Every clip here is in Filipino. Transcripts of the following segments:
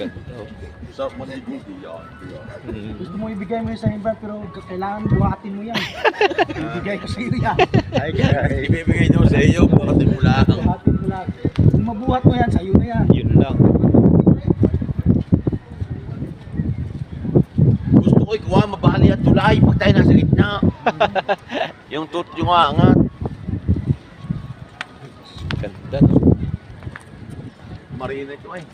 Ganda. Sarap manigong yan. Gusto mo ibigay mo yun sa iba pero kailangan buhatin mo yan. Ibigay ko sa iyo yan. Ay, kaya ibibigay nyo sa iyo, bukatin mo lang. Buhatin mo lang. Kung mabuhat mo yan, sa iyo na yan. Yun lang. Gusto ko ikuha, mabali at tulay pag tayo nasa gitna. Yung angat. Ganda, no? Marina ito eh.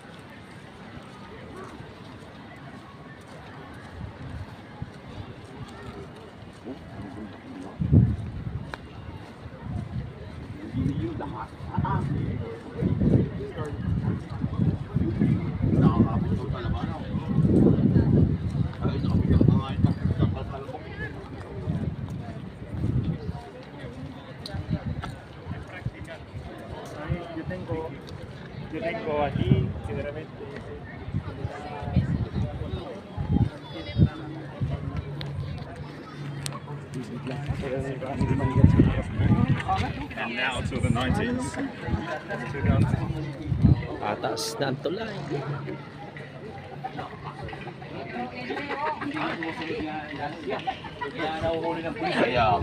Yo tengo aquí, sinceramente. And now to the 90s. Pataas na ang tulay. Kaya,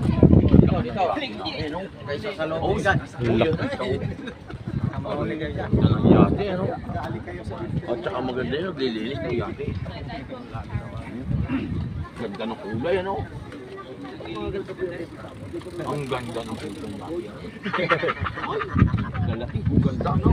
kaysa sa loob. Oh, yan. Yate, ano? At saka maganda yun, naglilinis ng yate. Ganda ng kulay, ano? Ang ganda ng kulay ng yate. Lalaki, ang ganda, no?